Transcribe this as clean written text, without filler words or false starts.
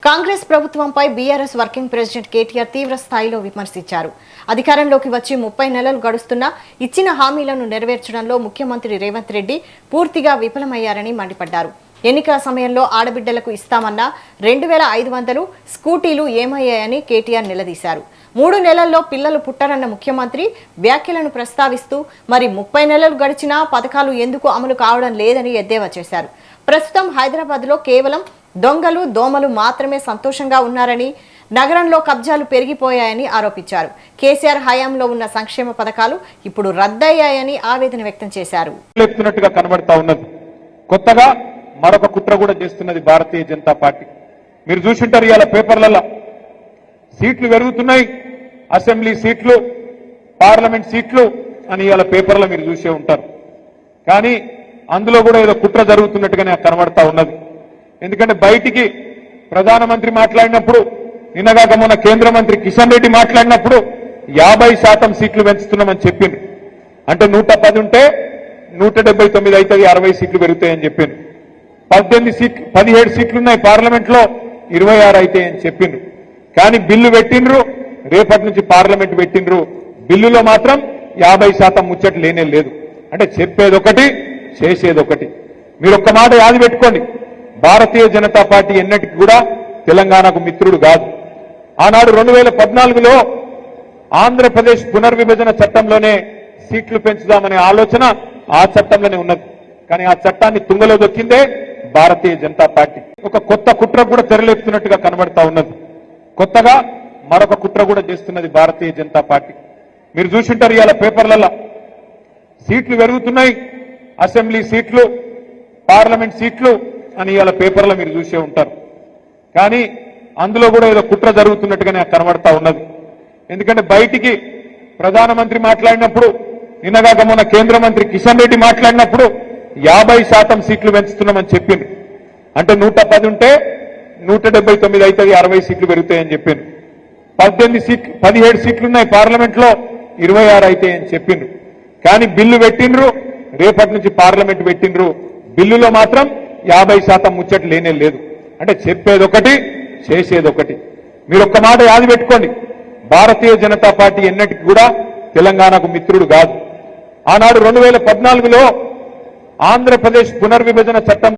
కాంగ్రెస్ ప్రభుత్వంపై BRS working president KTR తీవ్ర స్థాయిలో విమర్శించారు. అధికారంలోకి వచ్చి 30 నెలలు గడుస్తున్నా ఇచ్చిన హామీలను నెరవేర్చడంలో ముఖ్యమంత్రి రేవంత్ రెడ్డి పూర్తిగా విఫలమయ్యారని మండిపడ్డారు. ఎన్నికల సమయంలో ఆడబిడ్డలకు ఇస్తామన్న 2500 స్కూటీలు ఏమయ్యాయని కేటీఆర్ నిలదీశారు. 3 నెలల్లో పిల్లలు పుట్టరన్న ముఖ్యమంత్రి వ్యాఖ్యలను ప్రస్తావిస్తూ మరి 30 నెలలు గడిచినా పథకాలు ఎందుకు అమలు కావడం లేదని ఎద్దేవా చేశారు. ప్రస్తుతం హైదరాబాద్లో కేవలం దొంగలు దోమలు మాత్రమే సంతోషంగా ఉన్నారని, నగరంలో కబ్జాలు పెరిగిపోయాయని ఆరోపించారు. కేసీఆర్ హయాంలో ఉన్న సంక్షేమ పథకాలు ఇప్పుడు రద్దయ్యాయని ఆవేదన వ్యక్తం చేశారు. కొత్తగా మరొక కుట్ర కూడా చేస్తున్నది భారతీయ జనతా పార్టీ. మీరు చూసింటారు, ఇవాళ పేపర్లలో సీట్లు పెరుగుతున్నాయి, అసెంబ్లీ సీట్లు, పార్లమెంట్ సీట్లు అని ఇవాళ పేపర్లో మీరు చూసే ఉంటారు. కానీ అందులో కూడా ఏదో కుట్ర జరుగుతున్నట్టుగానే కనబడతా ఉన్నది. ఎందుకంటే బయటికి ప్రధానమంత్రి మాట్లాడినప్పుడు, నిన్నగాక మొన్న కేంద్ర మంత్రి కిషన్ రెడ్డి మాట్లాడినప్పుడు 50% సీట్లు పెంచుతున్నామని చెప్పింది. అంటే 110 ఉంటే 179 అవుతుంది, 60 సీట్లు పెరుగుతాయని చెప్పింది. 17 సీట్లున్నాయి పార్లమెంట్ లో, 26 అవుతాయని చెప్పిండ్రు. కానీ బిల్లు పెట్టిండ్రు, రేపటి నుంచి పార్లమెంట్ పెట్టిండ్రు. బిల్లులో మాత్రం 50% ముచ్చట లేనే లేదు. అంటే చెప్పేదొకటి చేసేదొకటి. మీరు ఒక్క మాట యాది పెట్టుకోండి, భారతీయ జనతా పార్టీ ఎన్నటికి కూడా తెలంగాణకు మిత్రుడు కాదు. ఆనాడు 2014లో ఆంధ్రప్రదేశ్ పునర్విభజన చట్టంలోనే సీట్లు పెంచుదామనే ఆలోచన ఆ చట్టంలోనే ఉన్నది. కానీ ఆ చట్టాన్ని తుంగలో దొక్కిందే భారతీయ జనతా పార్టీ. ఒక కొత్త కుట్ర కూడా తెరలేపుతున్నట్టుగా కనబడతా ఉన్నది. కొత్తగా మరొక కుట్ర కూడా చేస్తున్నది భారతీయ జనతా పార్టీ. మీరు చూసింటారు, ఇవాళ పేపర్లలో సీట్లు పెరుగుతున్నాయి, అసెంబ్లీ సీట్లు, పార్లమెంట్ సీట్లు అని ఇవాళ పేపర్లో మీరు చూసే ఉంటారు. కానీ అందులో కూడా ఏదో కుట్ర జరుగుతున్నట్టుగానే కనబడతా ఉన్నది. ఎందుకంటే బయటికి ప్రధానమంత్రి మాట్లాడినప్పుడు, నిన్నగాక మొన్న కేంద్ర మంత్రి కిషన్ రెడ్డి మాట్లాడినప్పుడు 50% సీట్లు పెంచుతున్నామని చెప్పింది. అంటే 110 ఉంటే 179 అవుతుంది, 60 సీట్లు పెరుగుతాయని చెప్పింది. 17 సీట్లున్నాయి పార్లమెంట్ లో, 26 అవుతాయని చెప్పిండ్రు. కానీ బిల్లు పెట్టిండ్రు, రేపటి నుంచి పార్లమెంట్ పెట్టిండ్రు. బిల్లులో మాత్రం 50% ముచ్చట లేనే లేదు. అంటే చెప్పేదొకటి చేసేదొకటి. మీరు ఒక్క మాట యాది పెట్టుకోండి, భారతీయ జనతా పార్టీ ఎన్నటికి కూడా తెలంగాణకు మిత్రుడు కాదు. ఆనాడు 2014లో ఆంధ్రప్రదేశ్ పునర్విభజన చట్టం